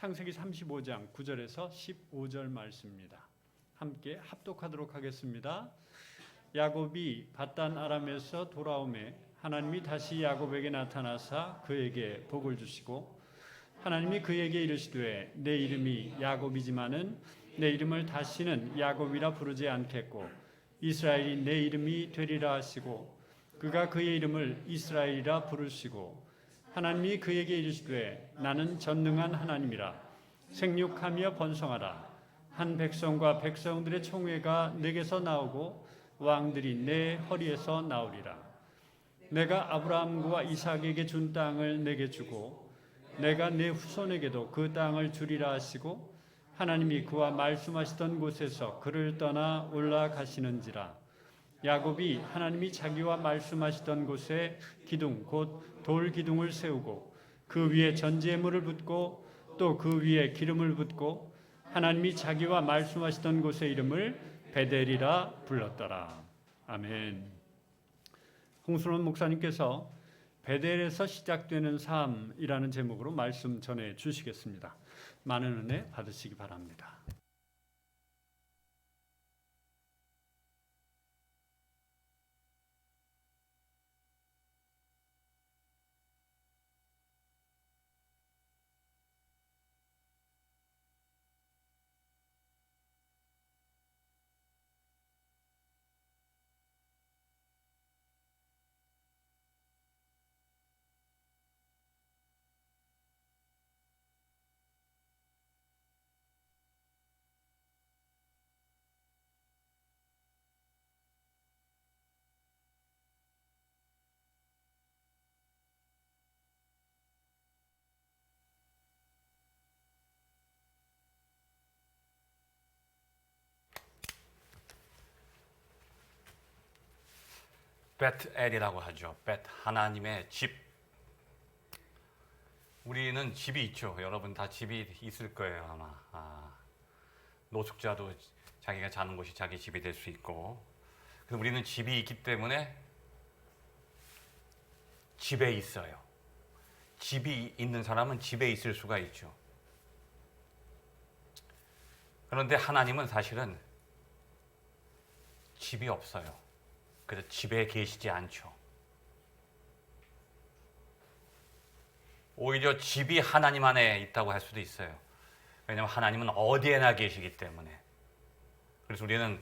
창세기 35장 9절에서 15절 말씀입니다. 함께 합독하도록 하겠습니다. 야곱이 밧단 아람에서 돌아오매 하나님이 다시 야곱에게 나타나사 그에게 복을 주시고 하나님이 그에게 이르시되 내 이름이 야곱이지만은 내 이름을 다시는 야곱이라 부르지 않겠고 이스라엘이 내 이름이 되리라 하시고 그가 그의 이름을 이스라엘이라 부르시고 하나님이 그에게 이르시되 나는 전능한 하나님이라 생육하며 번성하라 한 백성과 백성들의 총회가 내게서 나오고 왕들이 내 허리에서 나오리라. 내가 아브라함과 이삭에게 준 땅을 내게 주고 내가 내 후손에게도 그 땅을 주리라 하시고 하나님이 그와 말씀하시던 곳에서 그를 떠나 올라가시는지라. 야곱이 하나님이 자기와 말씀하시던 곳에 기둥 곧 돌기둥을 세우고 그 위에 전제물을 붓고 또 그 위에 기름을 붓고 하나님이 자기와 말씀하시던 곳의 이름을 베델이라 불렀더라. 아멘. 홍순원 목사님께서 베델에서 시작되는 삶이라는 제목으로 말씀 전해 주시겠습니다. 많은 은혜 받으시기 바랍니다. 벳엘이라고 하죠. 벳, 하나님의 집. 우리는 집이 있죠. 여러분 다 집이 있을 거예요 아마. 노숙자도 자기가 자는 곳이 자기 집이 될 수 있고, 그래서 우리는 집이 있기 때문에 집에 있어요. 집이 있는 사람은 집에 있을 수가 있죠. 그런데 하나님은 사실은 집이 없어요. 그래서 집에 계시지 않죠. 오히려 집이 하나님 안에 있다고 할 수도 있어요. 왜냐하면 하나님은 어디에나 계시기 때문에. 그래서 우리는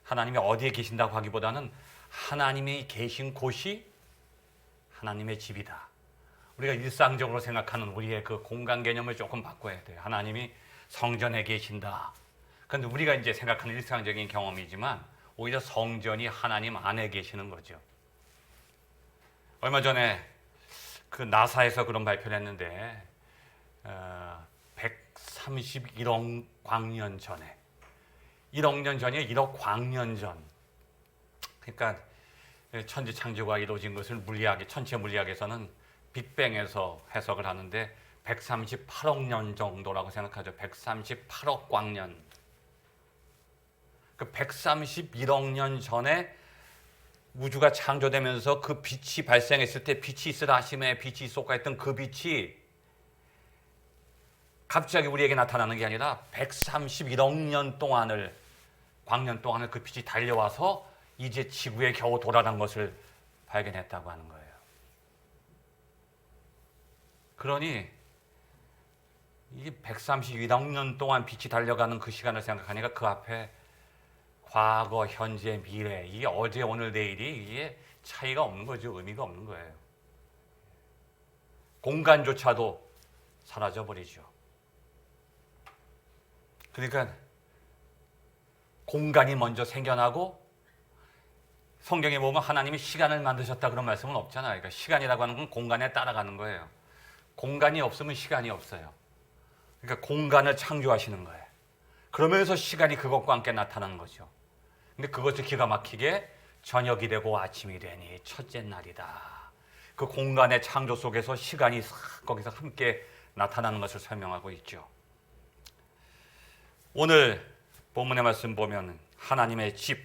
하나님이 어디에 계신다고 하기보다는 하나님이 계신 곳이 하나님의 집이다. 우리가 일상적으로 생각하는 우리의 그 공간 개념을 조금 바꿔야 돼요. 하나님이 성전에 계신다. 그런데 우리가 이제 생각하는 일상적인 경험이지만 오히려 성전이 하나님 안에 계시는 거죠. 얼마 전에 그 나사에서 그런 발표를 했는데 131억 광년 전에, 1억 년 전이 1억 광년 전, 그러니까 천지창조가 이루어진 것을 천체 물리학에서는 빅뱅에서 해석을 하는데 138억 년 정도라고 생각하죠. 138억 광년. 그 131억 년 전에 우주가 창조되면서 그 빛이 발생했을 때 빛이 있으라 하심에 빛이 있었고 했던 그 빛이 갑자기 우리에게 나타나는 게 아니라 131억 년 동안을, 광년 동안을 그 빛이 달려와서 이제 지구에 겨우 돌아간 것을 발견했다고 하는 거예요. 그러니 이 131억 년 동안 빛이 달려가는 그 시간을 생각하니까 그 앞에 과거, 현재, 미래, 이게 어제, 오늘, 내일이 이게 차이가 없는 거죠. 의미가 없는 거예요. 공간조차도 사라져버리죠. 그러니까 공간이 먼저 생겨나고, 성경에 보면 하나님이 시간을 만드셨다 그런 말씀은 없잖아요. 그러니까 시간이라고 하는 건 공간에 따라가는 거예요. 공간이 없으면 시간이 없어요. 그러니까 공간을 창조하시는 거예요. 그러면서 시간이 그것과 함께 나타나는 거죠. 근데 그것을 기가 막히게 저녁이 되고 아침이 되니 첫째 날이다. 그 공간의 창조 속에서 시간이 거기서 함께 나타나는 것을 설명하고 있죠. 오늘 본문의 말씀 보면 하나님의 집,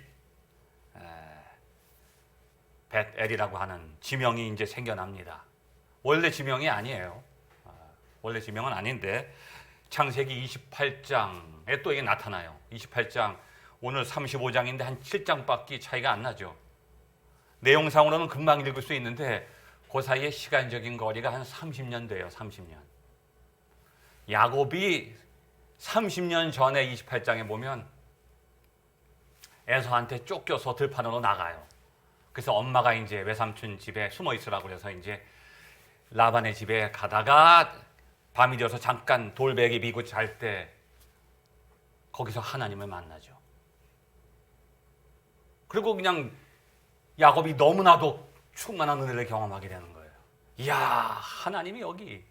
벳엘이라고 하는 지명이 이제 생겨납니다. 원래 지명이 아니에요. 원래 지명은 아닌데 창세기 28장에 또 이게 나타나요. 28장, 오늘 35장인데 한 7장밖에 차이가 안 나죠. 내용상으로는 금방 읽을 수 있는데 그 사이에 시간적인 거리가 한 30년 돼요. 30년. 야곱이 30년 전에 28장에 보면 에서한테 쫓겨서 들판으로 나가요. 그래서 엄마가 이제 외삼촌 집에 숨어 있으라고 그래서 이제 라반의 집에 가다가 밤이 되어서 잠깐 돌베개 비고 잘 때 거기서 하나님을 만나죠. 그리고 그냥 야곱이 너무나도 충만한 은혜를 경험하게 되는 거예요. 이야, 하나님이 여기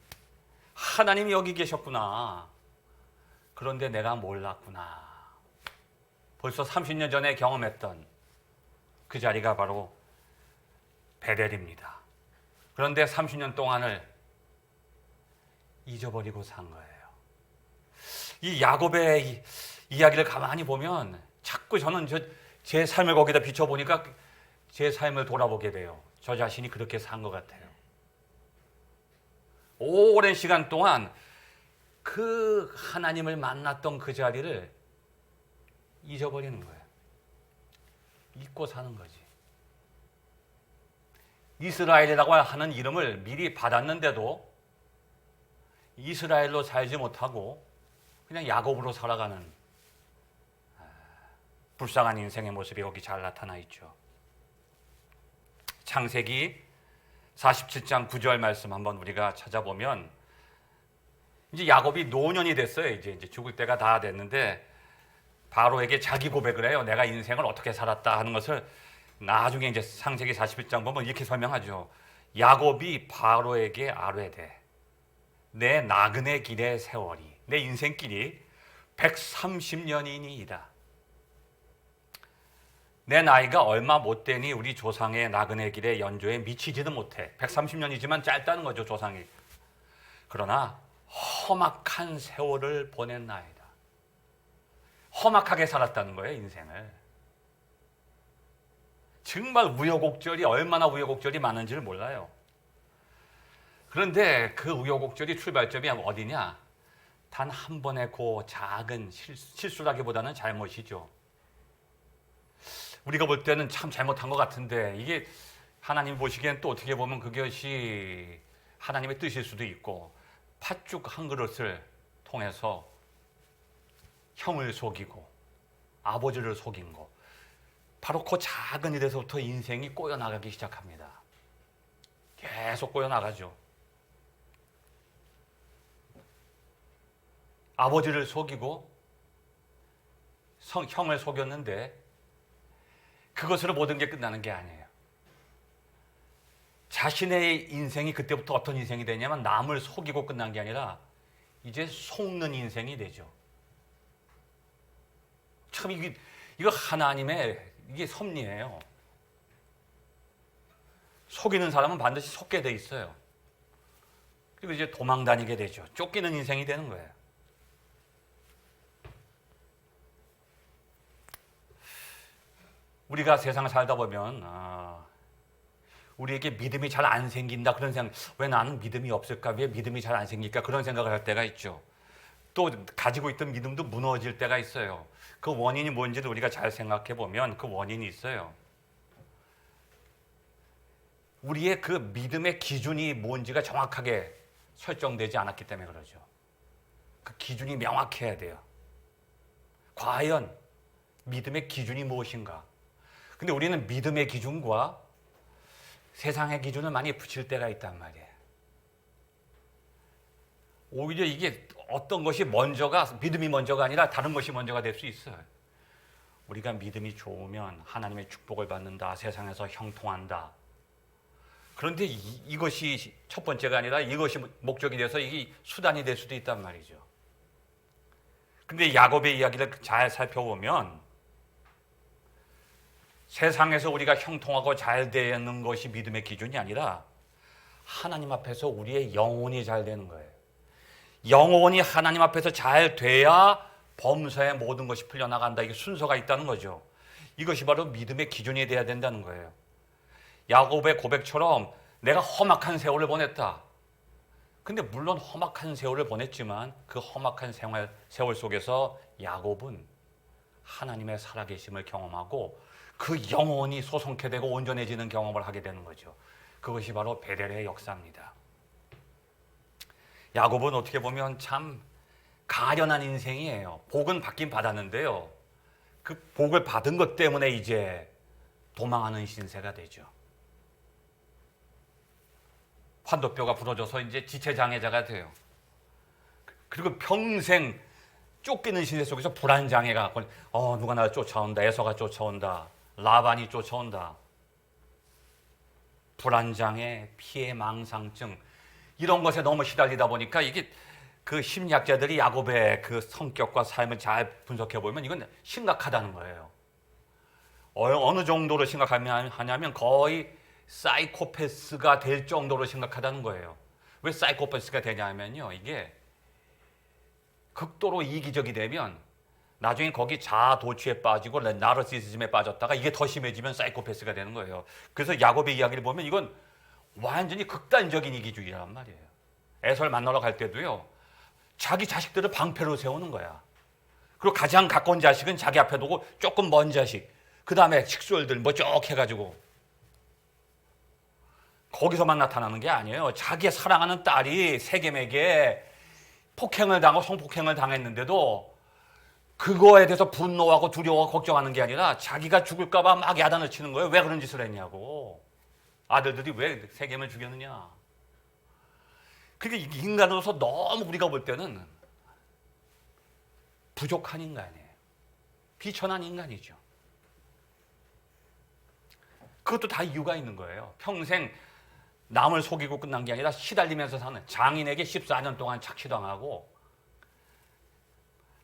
계셨구나. 그런데 내가 몰랐구나. 벌써 30년 전에 경험했던 그 자리가 바로 베델입니다. 그런데 30년 동안을 잊어버리고 산 거예요. 이 야곱의 이야기를 가만히 보면 자꾸 저는 제 삶을 거기다 비춰보니까 제 삶을 돌아보게 돼요. 저 자신이 그렇게 산 것 같아요. 오랜 시간 동안 그 하나님을 만났던 그 자리를 잊어버리는 거예요. 잊고 사는 거지. 이스라엘이라고 하는 이름을 미리 받았는데도 이스라엘로 살지 못하고 그냥 야곱으로 살아가는 불쌍한 인생의 모습이 여기 잘 나타나 있죠. 창세기 47장 9절 말씀 한번 우리가 찾아보면 이제 야곱이 노년이 됐어요. 이제 죽을 때가 다 됐는데 바로에게 자기 고백을 해요. 내가 인생을 어떻게 살았다 하는 것을 나중에 이제 창세기 41장 보면 이렇게 설명하죠. 야곱이 바로에게 아뢰되 내 나그네 길의 세월이, 내 인생길이 130년이니이다. 내 나이가 얼마 못 되니 우리 조상의 나그네 길의 연조에 미치지도 못해. 130년이지만 짧다는 거죠, 조상이. 그러나 험악한 세월을 보냈나이다. 험악하게 살았다는 거예요, 인생을. 정말 우여곡절이 얼마나 우여곡절이 많은지를 몰라요. 그런데 그 우여곡절이 출발점이 어디냐? 단 한 번의 그 작은 실수라기보다는 잘못이죠. 우리가 볼 때는 참 잘못한 것 같은데 이게 하나님 보시기엔 또 어떻게 보면 그것이 하나님의 뜻일 수도 있고, 팥죽 한 그릇을 통해서 형을 속이고 아버지를 속인 거, 바로 그 작은 일에서부터 인생이 꼬여나가기 시작합니다. 계속 꼬여나가죠. 아버지를 속이고 형을 속였는데 그것으로 모든 게 끝나는 게 아니에요. 자신의 인생이 그때부터 어떤 인생이 되냐면 남을 속이고 끝난 게 아니라 이제 속는 인생이 되죠. 참 이거 하나님의 이게 섭리예요. 속이는 사람은 반드시 속게 돼 있어요. 그리고 이제 도망 다니게 되죠. 쫓기는 인생이 되는 거예요. 우리가 세상을 살다 보면 우리에게 믿음이 잘 안 생긴다 그런 생각, 왜 나는 믿음이 없을까, 왜 믿음이 잘 안 생길까 그런 생각을 할 때가 있죠. 또 가지고 있던 믿음도 무너질 때가 있어요. 그 원인이 뭔지도 우리가 잘 생각해 보면 그 원인이 있어요. 우리의 그 믿음의 기준이 뭔지가 정확하게 설정되지 않았기 때문에 그러죠. 그 기준이 명확해야 돼요. 과연 믿음의 기준이 무엇인가? 근데 우리는 믿음의 기준과 세상의 기준을 많이 붙일 때가 있단 말이에요. 오히려 이게 어떤 것이 먼저가, 믿음이 먼저가 아니라 다른 것이 먼저가 될 수 있어요. 우리가 믿음이 좋으면 하나님의 축복을 받는다, 세상에서 형통한다. 그런데 이것이 첫 번째가 아니라 이것이 목적이 돼서 이게 수단이 될 수도 있단 말이죠. 근데 야곱의 이야기를 잘 살펴보면 세상에서 우리가 형통하고 잘 되는 것이 믿음의 기준이 아니라 하나님 앞에서 우리의 영혼이 잘 되는 거예요. 영혼이 하나님 앞에서 잘 돼야 범사의 모든 것이 풀려나간다. 이게 순서가 있다는 거죠. 이것이 바로 믿음의 기준이 돼야 된다는 거예요. 야곱의 고백처럼 내가 험악한 세월을 보냈다. 근데 물론 험악한 세월을 보냈지만 그 험악한 세월 속에서 야곱은 하나님의 살아계심을 경험하고 그 영혼이 소송케 되고 온전해지는 경험을 하게 되는 거죠. 그것이 바로 베델의 역사입니다. 야곱은 어떻게 보면 참 가련한 인생이에요. 복은 받긴 받았는데요. 그 복을 받은 것 때문에 이제 도망하는 신세가 되죠. 환도뼈가 부러져서 이제 지체장애자가 돼요. 그리고 평생 쫓기는 신세 속에서 불안장애가 누가 나를 쫓아온다. 에서가 쫓아온다. 라반이 쫓아온다. 불안장애, 피해 망상증 이런 것에 너무 시달리다 보니까 이게 그 심리학자들이 야곱의 그 성격과 삶을 잘 분석해 보면 이건 심각하다는 거예요. 어느 정도로 심각하냐면 거의 사이코패스가 될 정도로 심각하다는 거예요. 왜 사이코패스가 되냐면요. 이게 극도로 이기적이 되면 나중에 거기 자아 도취에 빠지고 나르시시즘에 빠졌다가 이게 더 심해지면 사이코패스가 되는 거예요. 그래서 야곱의 이야기를 보면 이건 완전히 극단적인 이기주의란 말이에요. 에서를 만나러 갈 때도요. 자기 자식들을 방패로 세우는 거야. 그리고 가장 가까운 자식은 자기 앞에 두고 조금 먼 자식, 그 다음에 식솔들 뭐 쭉 해가지고 거기서만 나타나는 게 아니에요. 자기의 사랑하는 딸이 세겜에게 폭행을 당하고 성폭행을 당했는데도 그거에 대해서 분노하고 두려워하고 걱정하는 게 아니라 자기가 죽을까 봐 막 야단을 치는 거예요. 왜 그런 짓을 했냐고. 아들들이 왜 세겜을 죽였느냐. 그게 인간으로서 너무 우리가 볼 때는 부족한 인간이에요. 비천한 인간이죠. 그것도 다 이유가 있는 거예요. 평생 남을 속이고 끝난 게 아니라 시달리면서 사는, 장인에게 14년 동안 착취당하고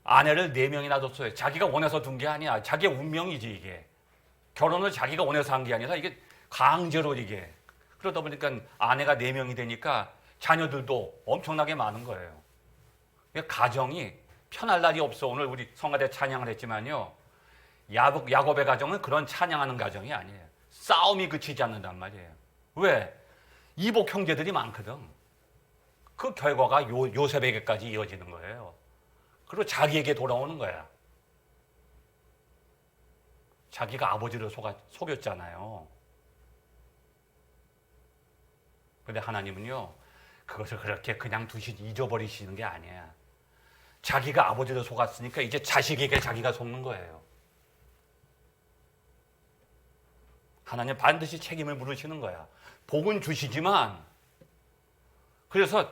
아내를 4명이나 뒀어요. 자기가 원해서 둔 게 아니야. 자기의 운명이지 이게. 결혼을 자기가 원해서 한 게 아니라 이게 강제로 이게. 그러다 보니까 아내가 4명이 되니까 자녀들도 엄청나게 많은 거예요. 가정이 편할 날이 없어. 오늘 우리 성가대 찬양을 했지만요. 야곱의 가정은 그런 찬양하는 가정이 아니에요. 싸움이 그치지 않는단 말이에요. 왜? 이복 형제들이 많거든. 그 결과가 요셉에게까지 이어지는 거예요. 그리고 자기에게 돌아오는 거야. 자기가 아버지를 속였잖아요. 그런데 하나님은요. 그것을 그렇게 그냥 잊어버리시는 게 아니야. 자기가 아버지를 속았으니까 이제 자식에게 자기가 속는 거예요. 하나님 반드시 책임을 물으시는 거야. 복은 주시지만 그래서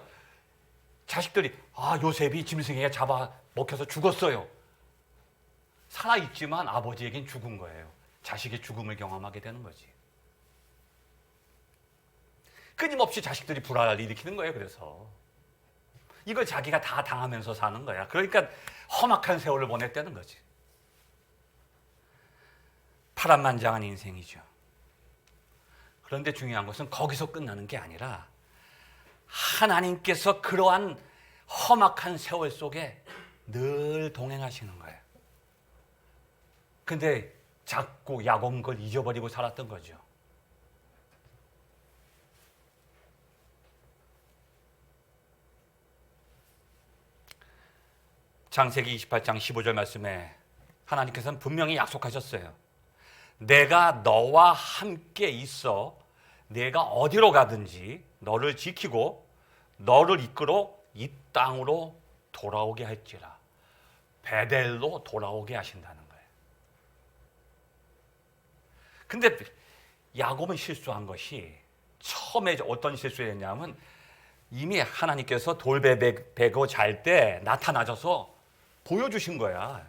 자식들이 요셉이 짐승에게 잡아 먹혀서 죽었어요. 살아있지만 아버지에겐 죽은 거예요. 자식의 죽음을 경험하게 되는 거지. 끊임없이 자식들이 불화를 일으키는 거예요. 그래서 이걸 자기가 다 당하면서 사는 거야. 그러니까 험악한 세월을 보냈다는 거지. 파란만장한 인생이죠. 그런데 중요한 것은 거기서 끝나는 게 아니라 하나님께서 그러한 험악한 세월 속에 늘 동행하시는 거예요. 근데 자꾸 야곱은 그걸 잊어버리고 살았던 거죠. 창세기 28장 15절 말씀에 하나님께서는 분명히 약속하셨어요. 내가 너와 함께 있어 내가 어디로 가든지 너를 지키고 너를 이끌어 이 땅으로 돌아오게 할지라. 베델로 돌아오게 하신다는 거예요. 근데 야곱은 실수한 것이 처음에 어떤 실수를 했냐면 이미 하나님께서 돌배 베고 잘 때 나타나셔서 보여주신 거야.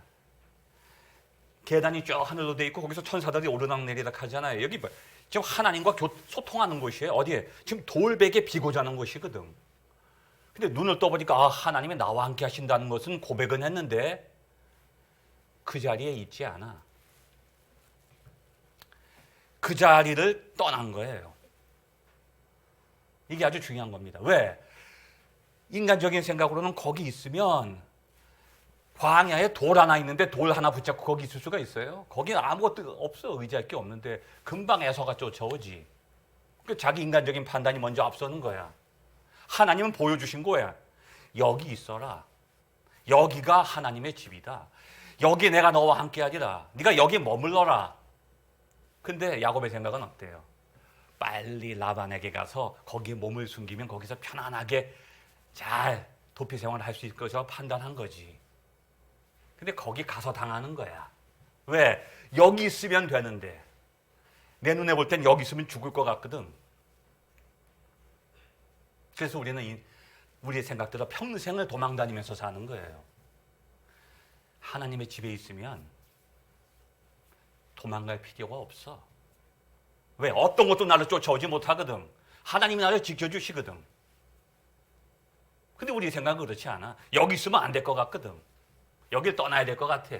계단이 쭉 하늘로 돼 있고 거기서 천사들이 오르락내리락 하잖아요. 여기 지금 하나님과 소통하는 곳이에요. 어디에? 지금 돌베개 비고 자는 곳이거든. 근데 눈을 떠보니까 하나님이 나와 함께 하신다는 것은 고백은 했는데 그 자리에 있지 않아. 그 자리를 떠난 거예요. 이게 아주 중요한 겁니다. 왜? 인간적인 생각으로는 거기 있으면 광야에 돌 하나 있는데 돌 하나 붙잡고 거기 있을 수가 있어요? 거기는 아무것도 없어. 의지할 게 없는데 금방 에서가 쫓아오지. 자기 인간적인 판단이 먼저 앞서는 거야. 하나님은 보여주신 거야. 여기 있어라. 여기가 하나님의 집이다. 여기 내가 너와 함께하리라. 네가 여기 머물러라. 근데 야곱의 생각은 어때요? 빨리 라반에게 가서 거기에 몸을 숨기면 거기서 편안하게 잘 도피 생활을 할 수 있을 것이라고 판단한 거지. 근데 거기 가서 당하는 거야. 왜? 여기 있으면 되는데 내 눈에 볼 땐 여기 있으면 죽을 것 같거든. 그래서 우리는 우리의 생각대로 평생을 도망다니면서 사는 거예요. 하나님의 집에 있으면 도망갈 필요가 없어. 왜? 어떤 것도 나를 쫓아오지 못하거든. 하나님이 나를 지켜주시거든. 근데 우리 생각은 그렇지 않아. 여기 있으면 안 될 것 같거든. 여길 떠나야 될 것 같아.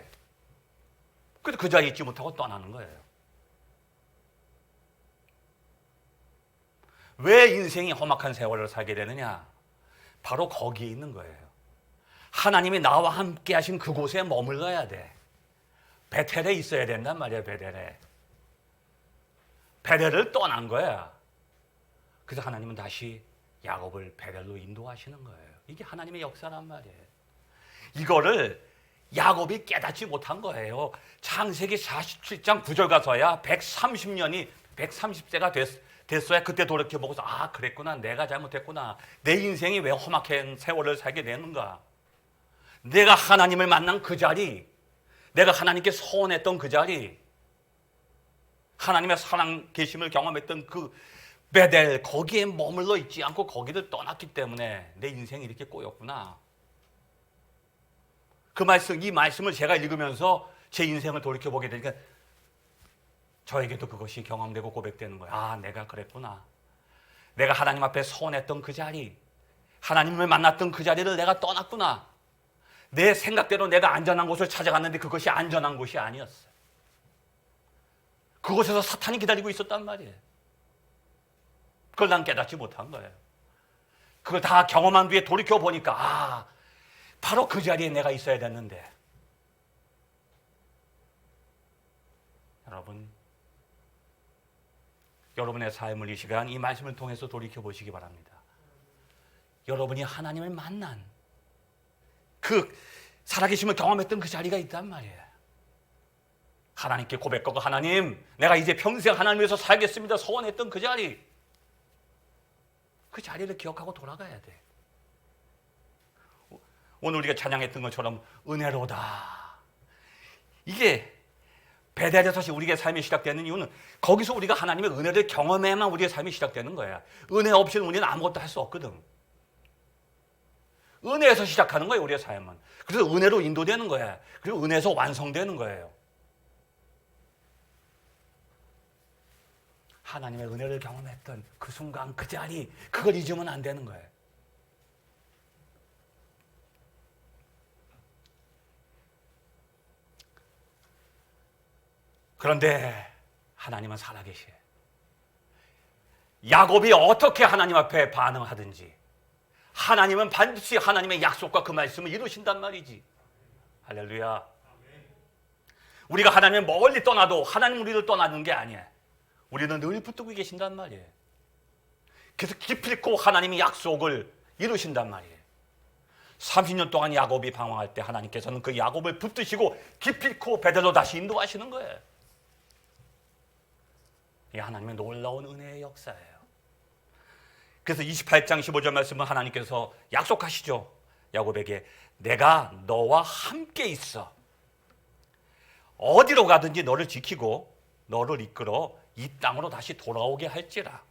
그래서 그 자리에 있지 못하고 떠나는 거예요. 왜 인생이 험악한 세월을 살게 되느냐? 바로 거기에 있는 거예요. 하나님이 나와 함께 하신 그곳에 머물러야 돼. 베텔에 있어야 된단 말이야. 베델을 떠난 거야. 그래서 하나님은 다시 야곱을 베델로 인도하시는 거예요. 이게 하나님의 역사란 말이에요. 이거를 야곱이 깨닫지 못한 거예요. 창세기 47장 9절 가서야 130세가 됐어야 그때 돌이켜보고서 아 그랬구나. 내가 잘못했구나. 내 인생이 왜 험악한 세월을 살게 되는가. 내가 하나님을 만난 그 자리, 내가 하나님께 서원했던 그 자리, 하나님의 사랑 계심을 경험했던 그 베델, 거기에 머물러 있지 않고 거기를 떠났기 때문에 내 인생이 이렇게 꼬였구나. 이 말씀을 제가 읽으면서 제 인생을 돌이켜보게 되니까 저에게도 그것이 경험되고 고백되는 거예요. 아, 내가 그랬구나. 내가 하나님 앞에 서원했던 그 자리, 하나님을 만났던 그 자리를 내가 떠났구나. 내 생각대로 내가 안전한 곳을 찾아갔는데 그것이 안전한 곳이 아니었어요. 그곳에서 사탄이 기다리고 있었단 말이에요. 그걸 난 깨닫지 못한 거예요. 그걸 다 경험한 뒤에 돌이켜보니까 아, 바로 그 자리에 내가 있어야 됐는데. 여러분의 삶을 이 시간 이 말씀을 통해서 돌이켜보시기 바랍니다. 여러분이 하나님을 만난 그 살아계심을 경험했던 그 자리가 있단 말이에요. 하나님께 고백하고 하나님 내가 이제 평생 하나님 위해서 살겠습니다 소원했던 그 자리, 그 자리를 기억하고 돌아가야 돼. 오늘 우리가 찬양했던 것처럼 은혜로다. 이게 베델에서 우리의 삶이 시작되는 이유는 거기서 우리가 하나님의 은혜를 경험해야만 우리의 삶이 시작되는 거야. 은혜 없이는 우리는 아무것도 할 수 없거든. 은혜에서 시작하는 거예요, 우리의 삶은. 그래서 은혜로 인도되는 거야. 그리고 은혜에서 완성되는 거예요. 하나님의 은혜를 경험했던 그 순간, 그 자리, 그걸 잊으면 안 되는 거예요. 그런데 하나님은 살아계셔요. 야곱이 어떻게 하나님 앞에 반응하든지 하나님은 반드시 하나님의 약속과 그 말씀을 이루신단 말이지. 할렐루야. 우리가 하나님을 멀리 떠나도 하나님 우리를 떠나는 게 아니야. 우리는 늘 붙들고 계신단 말이에요. 그래서 기필코 하나님이 약속을 이루신단 말이에요. 30년 동안 야곱이 방황할 때 하나님께서는 그 야곱을 붙드시고 기필코 베델로 다시 인도하시는 거예요. 이 하나님의 놀라운 은혜의 역사예요. 그래서 28장 15절 말씀은 하나님께서 약속하시죠. 야곱에게 내가 너와 함께 있어. 어디로 가든지 너를 지키고 너를 이끌어 이 땅으로 다시 돌아오게 할지라.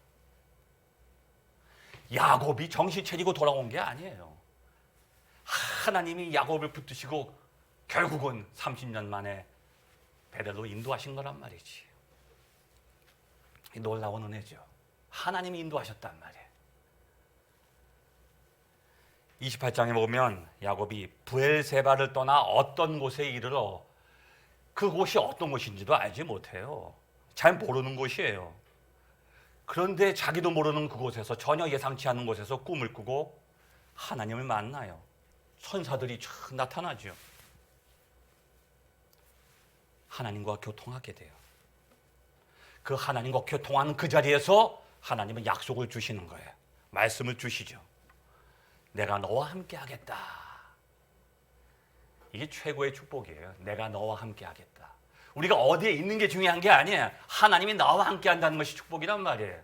야곱이 정신 차리고 돌아온 게 아니에요. 하나님이 야곱을 붙드시고 결국은 30년 만에 베델로 인도하신 거란 말이지. 놀라운 은혜죠. 하나님이 인도하셨단 말이에요. 28장에 보면 야곱이 브엘세바를 떠나 어떤 곳에 이르러 그곳이 어떤 곳인지도 알지 못해요. 잘 모르는 곳이에요. 그런데 자기도 모르는 그곳에서 전혀 예상치 않은 곳에서 꿈을 꾸고 하나님을 만나요. 천사들이 쫙 나타나죠. 하나님과 교통하게 돼요. 그 하나님과 교통하는 그 자리에서 하나님은 약속을 주시는 거예요. 말씀을 주시죠. 내가 너와 함께 하겠다. 이게 최고의 축복이에요. 내가 너와 함께 하겠다. 우리가 어디에 있는 게 중요한 게 아니에요. 하나님이 나와 함께 한다는 것이 축복이란 말이에요.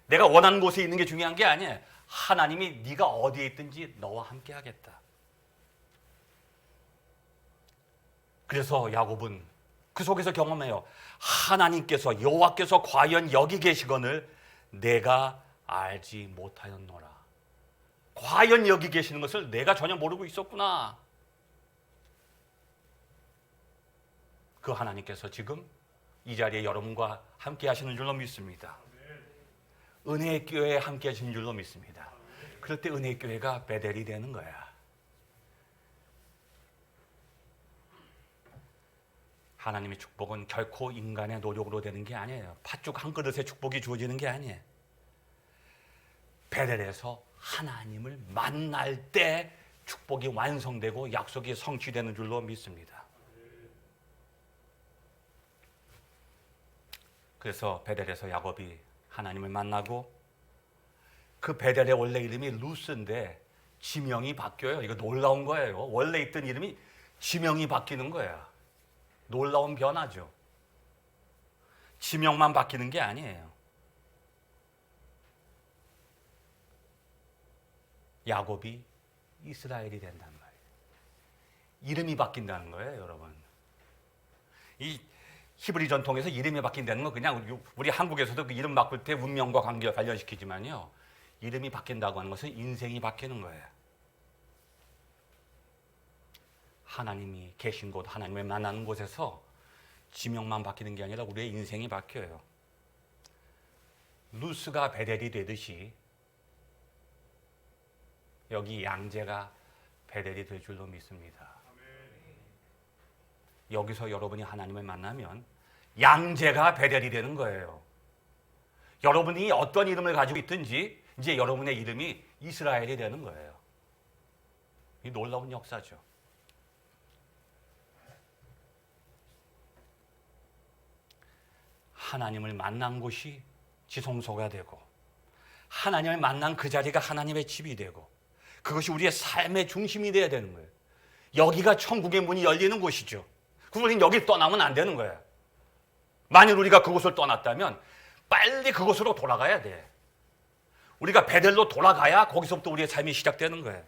내가 원하는 곳에 있는 게 중요한 게 아니에요. 하나님이 네가 어디에 있든지 너와 함께 하겠다. 그래서 야곱은 그 속에서 경험해요. 하나님께서 여호와께서 과연 여기 계시거늘 내가 알지 못하였노라. 과연 여기 계시는 것을 내가 전혀 모르고 있었구나. 그 하나님께서 지금 이 자리에 여러분과 함께 하시는 줄로 믿습니다. 은혜의 교회에 함께 하시는 줄로 믿습니다. 그럴 때 은혜의 교회가 베델이 되는 거야. 하나님의 축복은 결코 인간의 노력으로 되는 게 아니에요. 팥죽 한 그릇에 축복이 주어지는 게 아니에요. 베델에서 하나님을 만날 때 축복이 완성되고 약속이 성취되는 줄로 믿습니다. 그래서 베델에서 야곱이 하나님을 만나고 그 베델의 원래 이름이 루스인데 지명이 바뀌어요. 이거 놀라운 거예요. 원래 있던 이름이 지명이 바뀌는 거야. 놀라운 변화죠. 지명만 바뀌는 게 아니에요. 야곱이 이스라엘이 된단 말이에요. 이름이 바뀐다는 거예요, 여러분. 이 히브리 전통에서 이름이 바뀐다는 건 그냥 우리 한국에서도 그 이름 바꿀 때 운명과 관계를 관련시키지만요. 이름이 바뀐다고 하는 것은 인생이 바뀌는 거예요. 하나님이 계신 곳, 하나님을 만나는 곳에서 지명만 바뀌는 게 아니라 우리의 인생이 바뀌어요. 루스가 베델이 되듯이 여기 양재가 베델이 될 줄로 믿습니다. 여기서 여러분이 하나님을 만나면 양재가 베델이 되는 거예요. 여러분이 어떤 이름을 가지고 있든지 이제 여러분의 이름이 이스라엘이 되는 거예요. 이 놀라운 역사죠. 하나님을 만난 곳이 지성소가 되고 하나님을 만난 그 자리가 하나님의 집이 되고 그것이 우리의 삶의 중심이 되어야 되는 거예요. 여기가 천국의 문이 열리는 곳이죠. 그럼 우리는 여길 떠나면 안 되는 거예요. 만일 우리가 그곳을 떠났다면 빨리 그곳으로 돌아가야 돼. 우리가 베델로 돌아가야 거기서부터 우리의 삶이 시작되는 거예요.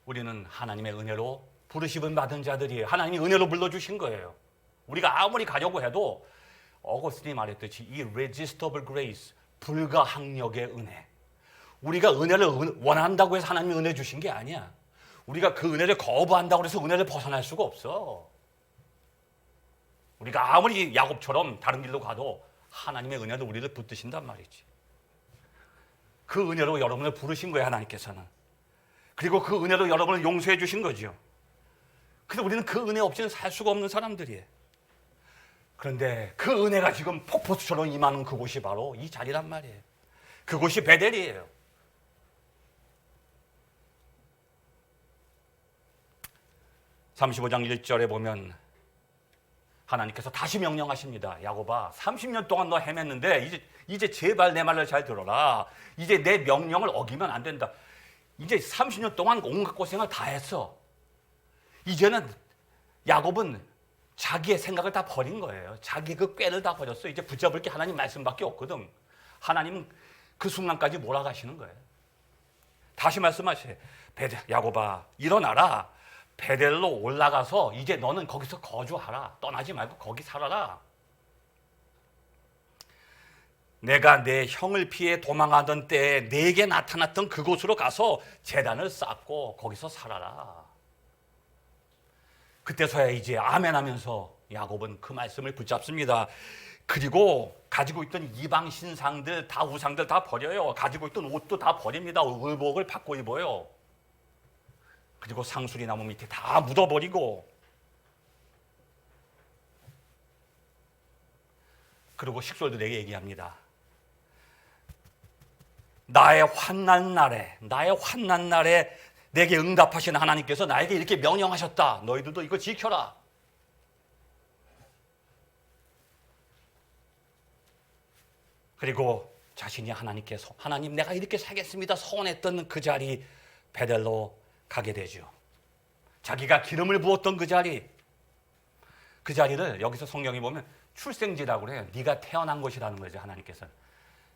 우리는 하나님의 은혜로 부르심을 받은 자들이에요. 하나님이 은혜로 불러주신 거예요. 우리가 아무리 가려고 해도 어거스틴이 말했듯이 irresistible grace, 불가항력의 은혜. 우리가 은혜를 원한다고 해서 하나님이 은혜 주신 게 아니야. 우리가 그 은혜를 거부한다고 해서 은혜를 벗어날 수가 없어. 우리가 아무리 야곱처럼 다른 길로 가도 하나님의 은혜로 우리를 붙드신단 말이지. 그 은혜로 여러분을 부르신 거예요, 하나님께서는. 그리고 그 은혜로 여러분을 용서해 주신 거죠. 근데 우리는 그 은혜 없이는 살 수가 없는 사람들이에요. 그런데 그 은혜가 지금 폭포수처럼 임하는 그곳이 바로 이 자리란 말이에요. 그곳이 베델이에요. (35장 1절에) 보면 하나님께서 다시 명령하십니다. 야곱아, 30년 동안 너 헤맸는데 이제 제발 내 말을 잘 들어라. 이제 내 명령을 어기면 안 된다. 이제 30년 동안 온갖 고생을 다 했어. 이제는 야곱은 자기의 생각을 다 버린 거예요. 자기 그 꾀를 다 버렸어. 이제 붙잡을 게 하나님 말씀밖에 없거든. 하나님은 그 순간까지 몰아가시는 거예요. 다시 말씀하세요. 야곱아, 일어나라. 베델로 올라가서 이제 너는 거기서 거주하라. 떠나지 말고 거기 살아라. 내가 내 형을 피해 도망하던 때에 내게 나타났던 그곳으로 가서 제단을 쌓고 거기서 살아라. 그때서야 이제 아멘 하면서 야곱은 그 말씀을 붙잡습니다. 그리고 가지고 있던 이방 신상들 다 우상들 다 버려요. 가지고 있던 옷도 다 버립니다. 의복을 바꿔 입어요. 그리고 상수리 나무 밑에 다 묻어버리고 그리고 식솔들에게 얘기합니다. 나의 환난 날에 내게 응답하신 하나님께서 나에게 이렇게 명령하셨다. 너희들도 이거 지켜라. 그리고 자신이 하나님께서 하나님 내가 이렇게 살겠습니다 서원했던 그 자리 베델로 가게 되죠. 자기가 기름을 부었던 그 자리를 여기서 성경이 보면 출생지라고 그래요. 네가 태어난 곳이라는 거죠. 하나님께서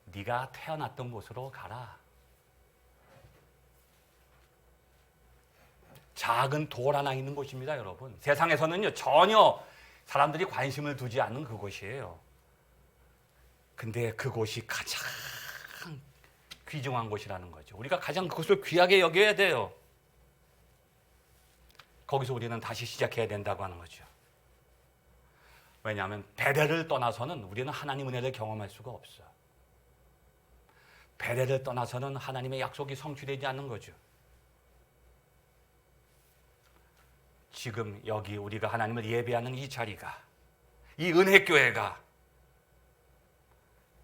네가 태어났던 곳으로 가라. 작은 돌 하나 있는 곳입니다, 여러분. 세상에서는요 전혀 사람들이 관심을 두지 않는 그곳이에요. 근데 그곳이 가장 귀중한 곳이라는 거죠. 우리가 가장 그것을 귀하게 여겨야 돼요. 거기서 우리는 다시 시작해야 된다고 하는 거죠. 왜냐하면 베델을 떠나서는 우리는 하나님 은혜를 경험할 수가 없어. 베델을 떠나서는 하나님의 약속이 성취되지 않는 거죠. 지금 여기 우리가 하나님을 예배하는 이 자리가, 이 은혜교회가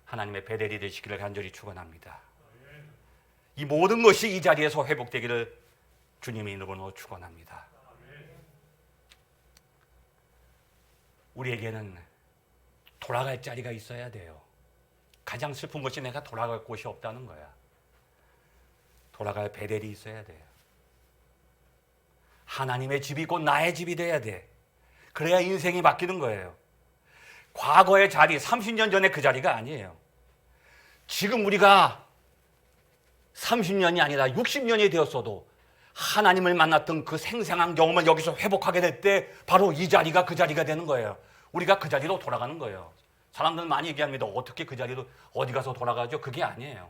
하나님의 베델이 되시기를 간절히 축원합니다. 이 모든 것이 이 자리에서 회복되기를 주님의 이름으로 축원합니다. 우리에게는 돌아갈 자리가 있어야 돼요. 가장 슬픈 것이 내가 돌아갈 곳이 없다는 거야. 돌아갈 베델이 있어야 돼요. 하나님의 집이 곧 나의 집이 돼야 돼. 그래야 인생이 바뀌는 거예요. 과거의 자리, 30년 전에 그 자리가 아니에요. 지금 우리가 30년이 아니라 60년이 되었어도 하나님을 만났던 그 생생한 경험을 여기서 회복하게 될 때 바로 이 자리가 그 자리가 되는 거예요. 우리가 그 자리로 돌아가는 거예요. 사람들은 많이 얘기합니다. 어떻게 그 자리로 어디 가서 돌아가죠? 그게 아니에요.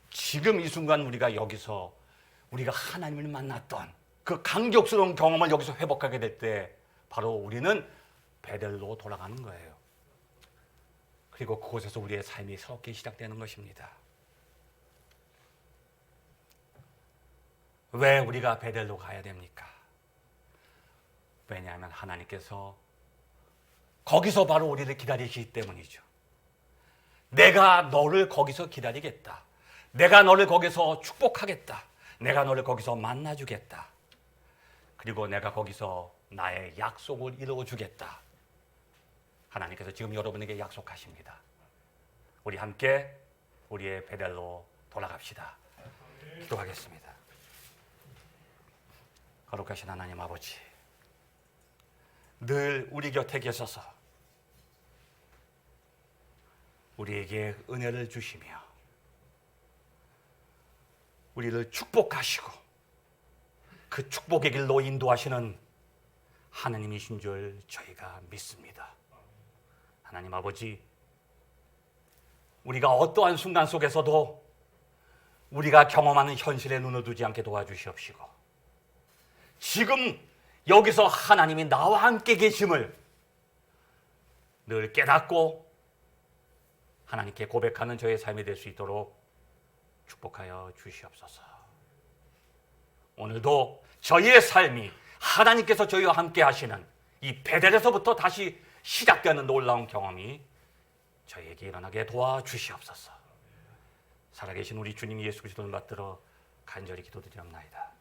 지금 이 순간 우리가 여기서 우리가 하나님을 만났던 그 감격스러운 경험을 여기서 회복하게 될 때 바로 우리는 베델로 돌아가는 거예요. 그리고 그곳에서 우리의 삶이 새롭게 시작되는 것입니다. 왜 우리가 베델로 가야 됩니까? 왜냐하면 하나님께서 거기서 바로 우리를 기다리시기 때문이죠. 내가 너를 거기서 기다리겠다. 내가 너를 거기서 축복하겠다. 내가 너를 거기서 만나주겠다. 그리고 내가 거기서 나의 약속을 이루어주겠다. 하나님께서 지금 여러분에게 약속하십니다. 우리 함께 우리의 베델로 돌아갑시다. 기도하겠습니다. 거룩하신 하나님 아버지, 늘 우리 곁에 계셔서 우리에게 은혜를 주시며 우리를 축복하시고 그 축복의 길로 인도하시는 하나님이신 줄 저희가 믿습니다. 하나님 아버지, 우리가 어떠한 순간 속에서도 우리가 경험하는 현실에 눈을 두지 않게 도와주시옵시고, 지금 여기서 하나님이 나와 함께 계심을 늘 깨닫고 하나님께 고백하는 저의 삶이 될 수 있도록 축복하여 주시옵소서. 오늘도 저희의 삶이 하나님께서 저희와 함께 하시는 이 베델에서부터 다시 시작되는 놀라운 경험이 저희에게 일어나게 도와주시옵소서. 살아계신 우리 주님 예수 그리스도를 받들어 간절히 기도드리옵나이다.